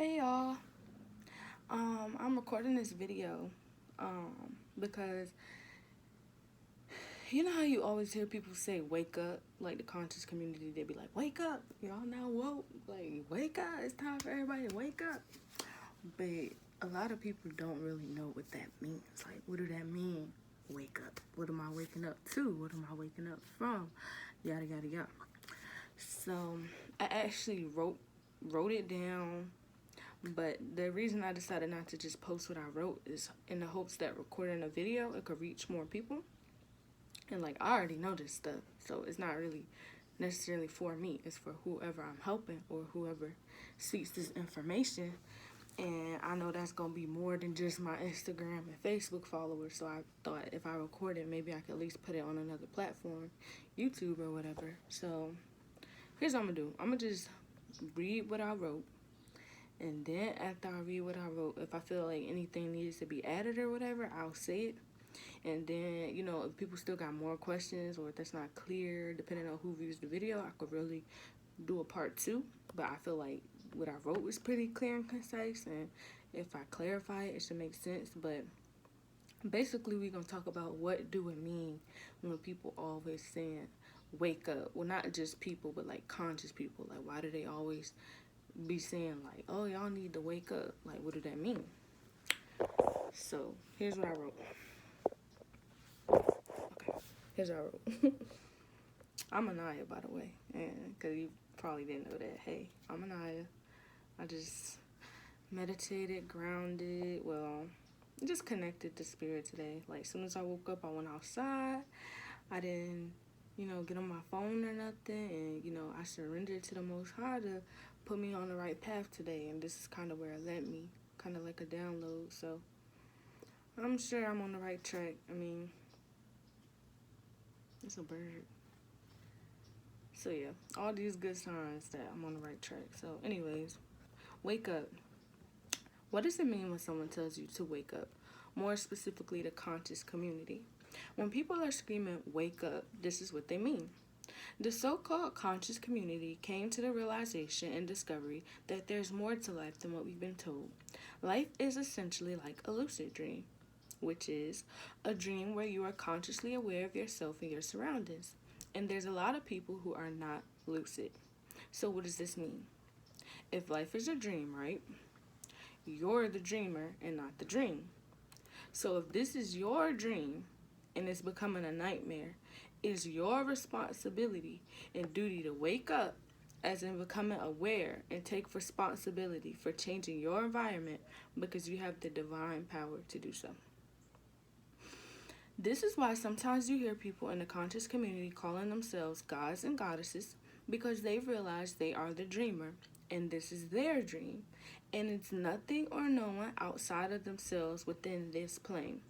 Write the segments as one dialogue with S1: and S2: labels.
S1: Hey y'all. I'm recording this video because you know how you always hear people say wake up, like the conscious community, they be like, wake up, y'all now woke, like wake up, it's time for everybody to wake up. But a lot of people don't really know what that means. Like, what do that mean? Wake up. What am I waking up to? What am I waking up from? Yada yada yada. So I actually wrote it down. But the reason I decided not to just post what I wrote is in the hopes that recording a video, it could reach more people. And like, I already know this stuff, so it's not really necessarily for me. It's for whoever I'm helping or whoever seeks this information. And I know that's going to be more than just my Instagram and Facebook followers. So I thought if I record it, maybe I could at least put it on another platform, YouTube or whatever. So here's what I'm going to do. I'm going to just read what I wrote. And then after I read what I wrote, if I feel like anything needs to be added or whatever, I'll say it. And then, you know, if people still got more questions or if that's not clear, depending on who views the video, I could really do a part 2. But I feel like what I wrote was pretty clear and concise. And if I clarify it, it should make sense. But basically, we're going to talk about what do it mean when people always saying wake up. Well, not just people, but like conscious people. Like, why do they always be saying like, oh, y'all need to wake up? Like, what do that mean? So here's what I wrote. Okay, here's what I wrote. I'm Anaya, by the way, and because you probably didn't know that. Hey, I'm Anaya. I just meditated, grounded, just connected to spirit today. Like, as soon as I woke up, I went outside. I didn't, get on my phone or nothing, and, I surrendered to the Most High to put me on the right path today, and this is kind of where it led me, kind of like a download. So I'm sure I'm on the right track. I mean, it's a bird. So yeah, all these good signs that I'm on the right track. So anyways, wake up. What does it mean when someone tells you to wake up? More specifically, the conscious community. When people are screaming wake up, this is what they mean. The so-called conscious community came to the realization and discovery that there's more to life than what we've been told. Life is essentially like a lucid dream, which is a dream where you are consciously aware of yourself and your surroundings. And there's a lot of people who are not lucid. So what does this mean? If life is a dream, right? You're the dreamer and not the dream. So if this is your dream and it's becoming a nightmare, it's your responsibility and duty to wake up, as in becoming aware and take responsibility for changing your environment because you have the divine power to do so. This is why sometimes you hear people in the conscious community calling themselves gods and goddesses because they realize they are the dreamer and this is their dream and it's nothing or no one outside of themselves within this plane.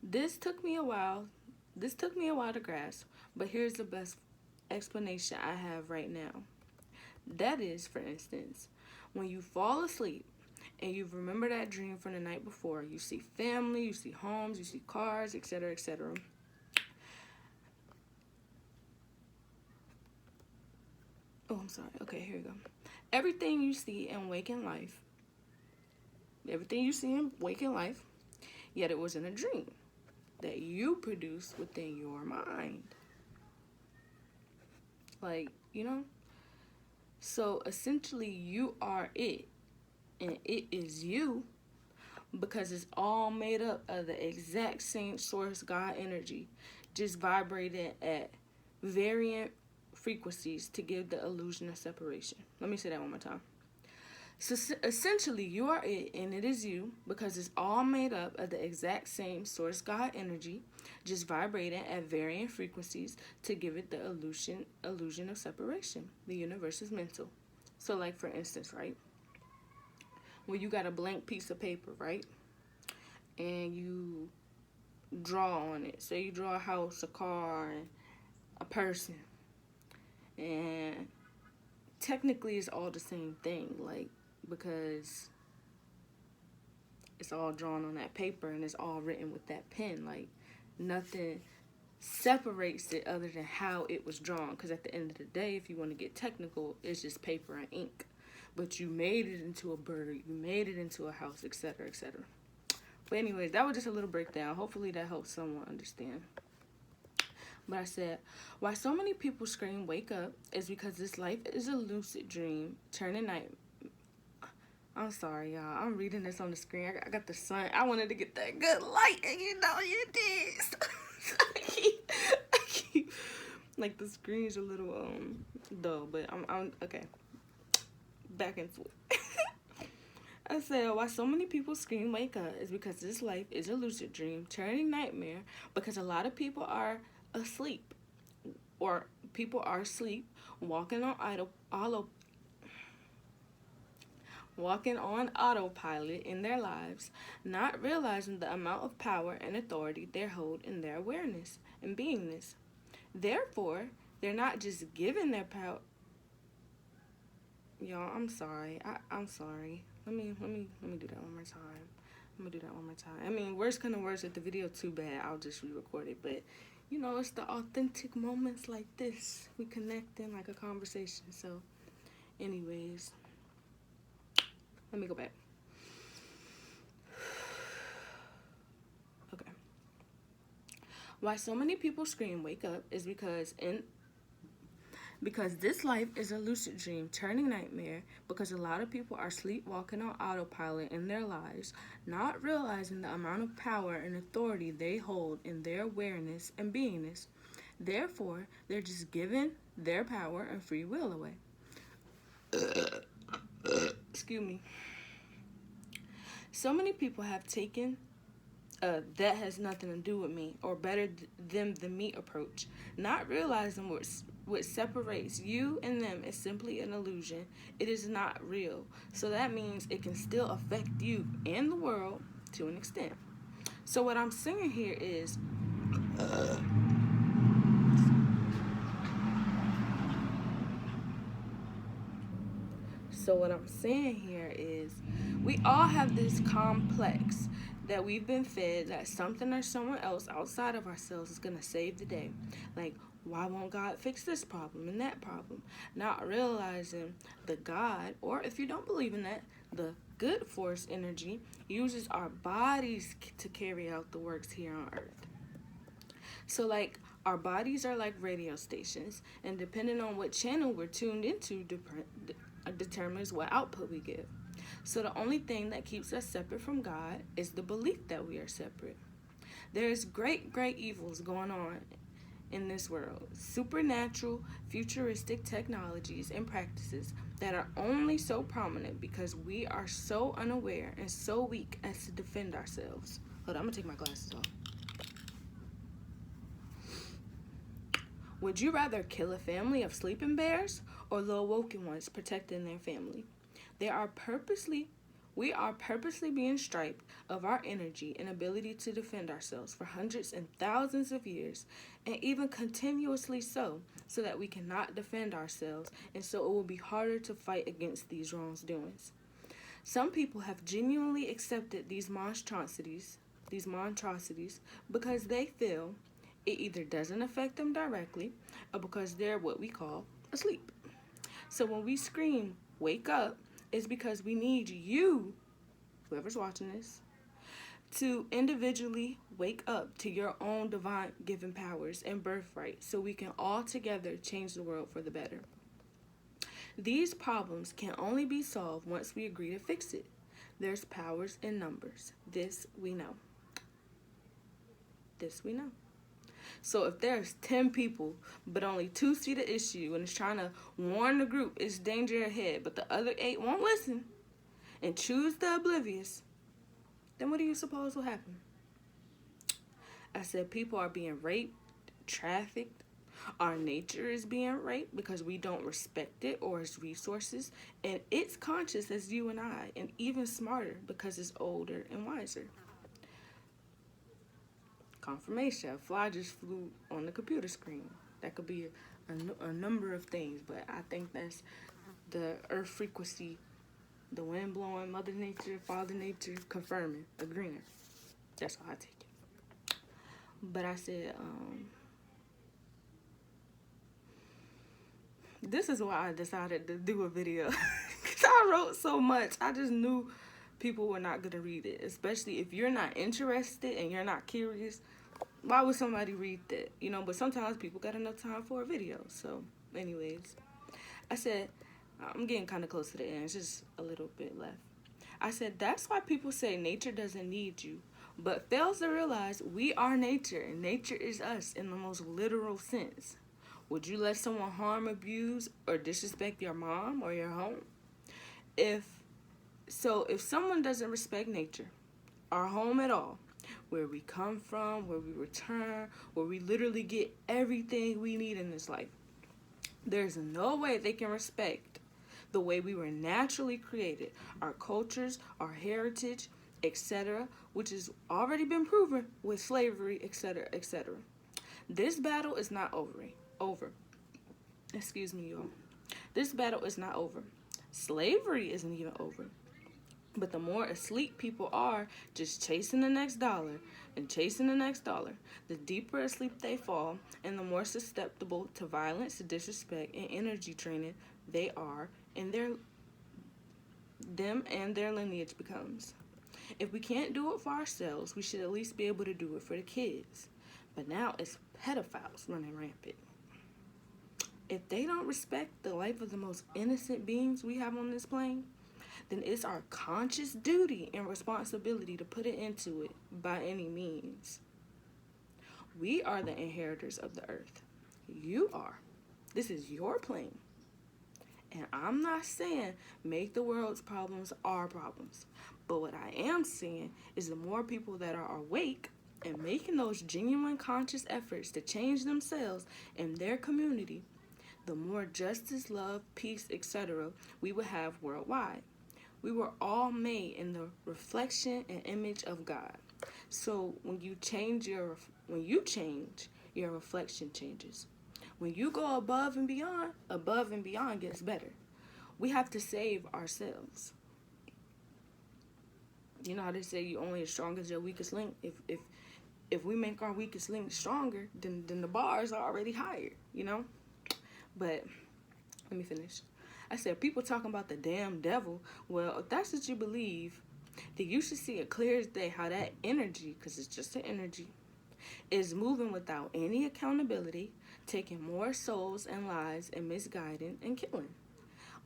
S1: This took me a while to grasp, but here's the best explanation I have right now. That is, for instance, when you fall asleep and you remember that dream from the night before, you see family, you see homes, you see cars, etc., etc. Oh, I'm sorry. Okay, here we go. Everything you see in waking life, yet it was in a dream that you produced within your mind. Like, So essentially, you are it, and it is you because it's all made up of the exact same source God energy, just vibrating at varying frequencies to give the illusion of separation. Let me say that one more time. So essentially, you are it, and it is you because it's all made up of the exact same source God energy, just vibrating at varying frequencies to give it the illusion of separation. The universe is mental. So, like for instance, right, when you got a blank piece of paper, right, and you draw on it. Say you draw a house, a car, and a person, and technically it's all the same thing, like, because it's all drawn on that paper and it's all written with that pen. Like, nothing separates it other than how it was drawn, because at the end of the day, if you want to get technical, it's just paper and ink. but you made it into a bird, you made it into a house, etc., etc. But anyways, that was just a little breakdown. Hopefully that helps someone understand. But I said, why so many people scream wake up is because this life is a lucid dream turning night. I'm sorry, y'all. I'm reading this on the screen. I got the sun. I wanted to get that good light, and you know you did. I keep like the screen's a little dull, but I'm okay. Back and forth. I said, why so many people scream wake up is because this life is a lucid dream turning nightmare, because a lot of people are asleep, or people are asleep walking on autopilot in their lives, not realizing the amount of power and authority they hold in their awareness and beingness. Therefore, they're not just given their power. Y'all, I'm sorry. I'm sorry. Let me do that one more time. I mean, worst come to worst, if the video too bad, I'll just re-record it. But you know, it's the authentic moments like this. We connect in like a conversation. So, anyways, let me go back. Okay. Why so many people scream wake up is because this life is a lucid dream turning nightmare, because a lot of people are sleepwalking on autopilot in their lives, not realizing the amount of power and authority they hold in their awareness and beingness. Therefore, they're just giving their power and free will away. Excuse me. So many people have taken that has nothing to do with me, or better them than me approach, not realizing what separates you and them is simply an illusion. It is not real. So that means it can still affect you and the world to an extent. So what I'm saying here is we all have this complex that we've been fed that something or someone else outside of ourselves is going to save the day. Like, why won't God fix this problem and that problem? Not realizing the God, or if you don't believe in that, the good force energy uses our bodies to carry out the works here on earth. So like, our bodies are like radio stations, and depending on what channel we're tuned into determines what output we give. So the only thing that keeps us separate from God is the belief that we are separate. There's great evils going on in this world. Supernatural, futuristic technologies and practices that are only so prominent because we are so unaware and so weak as to defend ourselves. Hold on, I'm gonna take my glasses off. Would you rather kill a family of sleeping bears or the awoken ones protecting their family? We are purposely being stripped of our energy and ability to defend ourselves for hundreds and thousands of years, and even continuously so that we cannot defend ourselves, and so it will be harder to fight against these wrongdoings. Some people have genuinely accepted these monstrosities because they feel it either doesn't affect them directly, or because they're what we call asleep. So when we scream, wake up, it's because we need you, whoever's watching this, to individually wake up to your own divine given powers and birthright, so we can all together change the world for the better. These problems can only be solved once we agree to fix it. There's powers in numbers. This we know. So if there's 10 people, but only 2 see the issue and is trying to warn the group it's danger ahead, but the other 8 won't listen and choose the oblivious, then what do you suppose will happen? I said people are being raped, trafficked. Our nature is being raped because we don't respect it or its resources, and it's conscious as you and I, and even smarter because it's older and wiser. Confirmation, a fly just flew on the computer screen. That could be a number of things, but I think that's the earth frequency, the wind blowing, Mother Nature, Father Nature confirming, agreeing. That's how I take it. But I said, this is why I decided to do a video. Because I wrote so much. I just knew people were not going to read it, especially if you're not interested and you're not curious. Why would somebody read that? You know, but sometimes people got enough time for a video. So, anyways, I said, I'm getting kind of close to the end. It's just a little bit left. I said, that's why people say nature doesn't need you, but fails to realize we are nature, and nature is us in the most literal sense. Would you let someone harm, abuse, or disrespect your mom or your home? If someone doesn't respect nature, our home at all, where we come from, where we return, where we literally get everything we need in this life, there's no way they can respect the way we were naturally created, our cultures, our heritage, etc., which has already been proven with slavery, etc., etc. This battle is not over. Excuse me, y'all. This battle is not over. Slavery isn't even over. But the more asleep people are, just chasing the next dollar and chasing the next dollar, the deeper asleep they fall, and the more susceptible to violence, disrespect, and energy draining they are, and them and their lineage becomes. If we can't do it for ourselves, we should at least be able to do it for the kids. But now it's pedophiles running rampant. If they don't respect the life of the most innocent beings we have on this plane, then it's our conscious duty and responsibility to put it into it by any means. We are the inheritors of the earth. You are. This is your plane. And I'm not saying make the world's problems our problems. But what I am saying is the more people that are awake and making those genuine conscious efforts to change themselves and their community, the more justice, love, peace, etc. we will have worldwide. We were all made in the reflection and image of God. So when you change, your reflection changes. When you go above and beyond gets better. We have to save ourselves. You know how they say you only as strong as your weakest link? If we make our weakest link stronger, then the bars are already higher, you know? But let me finish. I said, people talking about the damn devil. Well, if that's what you believe, then you should see it clear as day how that energy, because it's just an energy, is moving without any accountability, taking more souls and lives and misguiding and killing.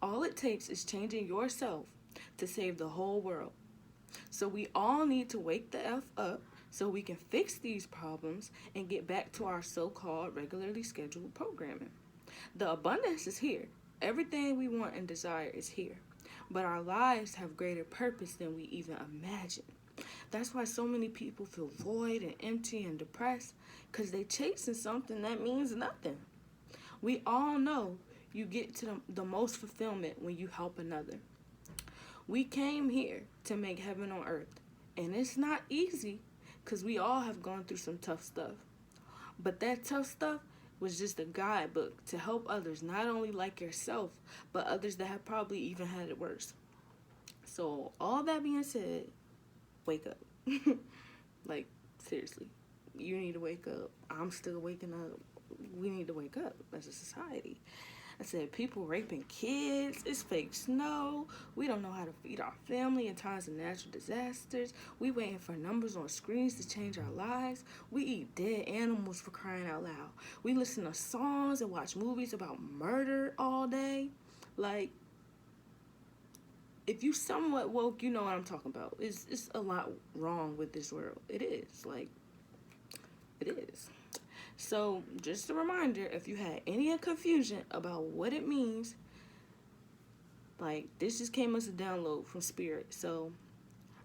S1: All it takes is changing yourself to save the whole world. So we all need to wake the F up so we can fix these problems and get back to our so-called regularly scheduled programming. The abundance is here. Everything we want and desire is here. But our lives have greater purpose than we even imagine. That's why so many people feel void and empty and depressed, because they chasing something that means nothing. We all know you get to the most fulfillment when you help another. We came here to make heaven on earth, and it's not easy because we all have gone through some tough stuff. But that tough stuff was just a guidebook to help others, not only like yourself, but others that have probably even had it worse. So all that being said, wake up. Like, seriously, you need to wake up. I'm still waking up. We need to wake up as a society. I said, people raping kids, it's fake snow, we don't know how to feed our family in times of natural disasters, we waiting for numbers on screens to change our lives, we eat dead animals for crying out loud, we listen to songs and watch movies about murder all day. Like, if you somewhat woke, you know what I'm talking about. It's a lot wrong with this world. It is, like, it is. So, just a reminder, if you had any confusion about what it means, like, this just came as a download from Spirit. So,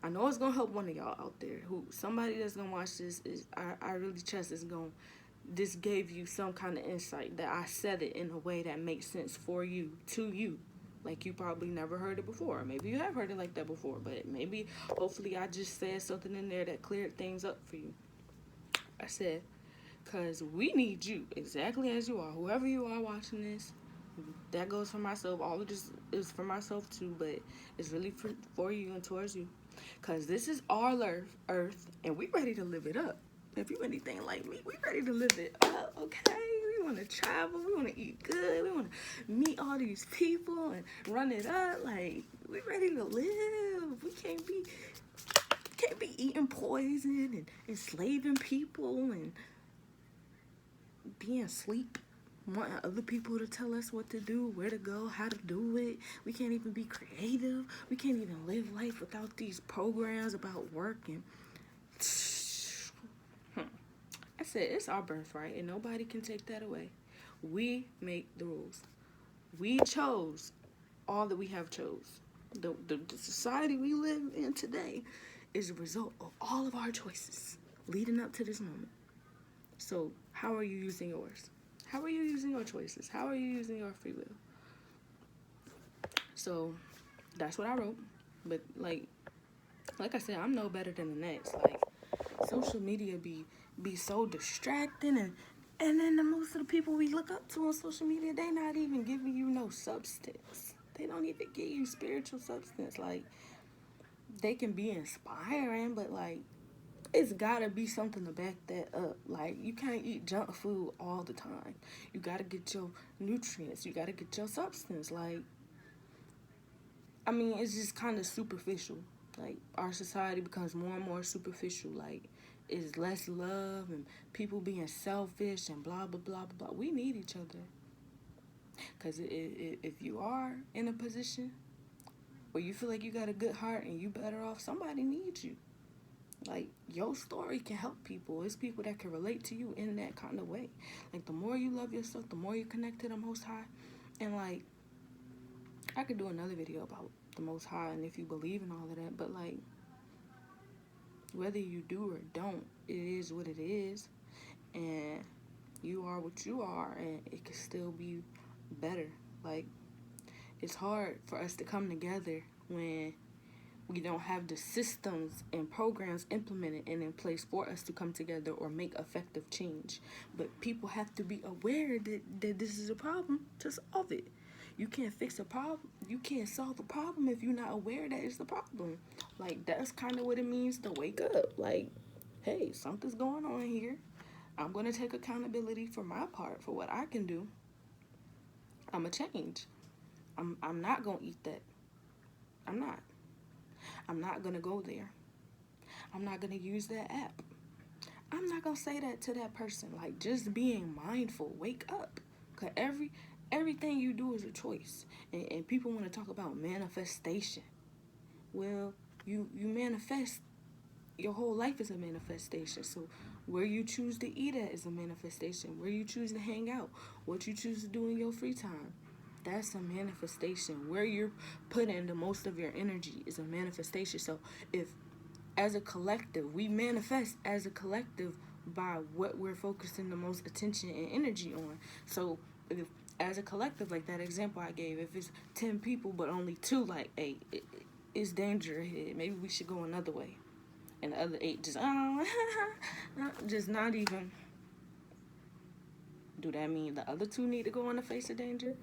S1: I know it's going to help one of y'all out there. Somebody that's going to watch this, I really trust this gave you some kind of insight, that I said it in a way that makes sense for you, to you. Like, you probably never heard it before. Maybe you have heard it like that before, but maybe, hopefully, I just said something in there that cleared things up for you. I said, because we need you exactly as you are. Whoever you are watching this, that goes for myself. All of this is for myself too, but it's really for you and towards you. Because this is our earth, and we ready to live it up. If you anything like me, we ready to live it up, okay? We want want to travel. We want to eat good. We want to meet all these people and run it up. Like, we ready to live. We can't be eating poison and enslaving people and being asleep, wanting other people to tell us what to do, where to go, how to do it. We can't even be creative. We can't even live life without these programs about work. And I said, it's our birthright, and nobody can take that away. We make the rules. We chose all that we have chose. The society we live in today is a result of all of our choices leading up to this moment. So how are you using yours? How are you using your choices? How are you using your free will? So that's what I wrote. But like I said, I'm no better than the next. Like, social media be so distracting, and then the most of the people we look up to on social media, they not even giving you no substance. They don't even give you spiritual substance. Like, they can be inspiring, but like, it's gotta be something to back that up. Like, you can't eat junk food all the time. You gotta get your nutrients. You gotta get your substance. Like, I mean, it's just kind of superficial. Like, our society becomes more and more superficial. Like, it's less love and people being selfish and blah, blah, blah, blah, blah. We need each other. Because if you are in a position where you feel like you got a good heart and you better off, somebody needs you. Like, your story can help people. It's people that can relate to you in that kind of way. Like, the more you love yourself, the more you connect to the Most High. And, like, I could do another video about the Most High and if you believe in all of that. But, like, whether you do or don't, it is what it is. And you are what you are. And it can still be better. Like, it's hard for us to come together when we don't have the systems and programs implemented and in place for us to come together or make effective change. But people have to be aware that this is a problem to solve it. You can't fix a problem. You can't solve a problem if you're not aware that it's the problem. Like, that's kind of what it means to wake up. Like, hey, something's going on here. I'm going to take accountability for my part, for what I can do. I'm going to change. I'm not going to eat that. I'm not going to go there. I'm not going to use that app. I'm not going to say that to that person. Like, just being mindful. Wake up. Because everything you do is a choice. And people want to talk about manifestation. Well, you manifest. Your whole life is a manifestation. So where you choose to eat at is a manifestation. Where you choose to hang out. What you choose to do in your free time. That's a manifestation. Where you're putting the most of your energy is a manifestation. So if, as a collective, we manifest as a collective by what we're focusing the most attention and energy on. So if, as a collective, like that example I gave, if it's 10 people but only 2, like, hey, it's danger ahead. Maybe we should go another way. And the other 8 just, just not even. Do that mean the other 2 need to go in the face of danger?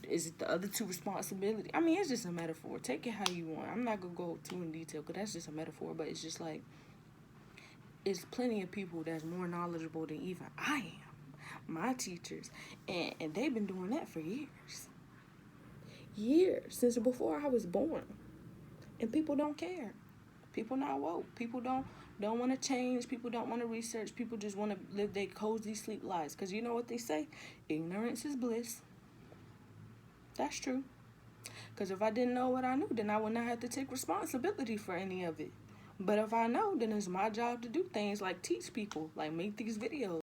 S1: Is it the other 2 responsibility? I mean, it's just a metaphor. Take it how you want. I'm not going to go too in detail because that's just a metaphor. But it's just like, it's plenty of people that's more knowledgeable than even I am. My teachers. And they've been doing that for years. Years. Since before I was born. And people don't care. People not woke. People don't want to change. People don't want to research. People just want to live their cozy sleep lives. Because you know what they say? Ignorance is bliss. That's true. Because if I didn't know what I knew, then I would not have to take responsibility for any of it. But if I know, then it's my job to do things like teach people, like make these videos.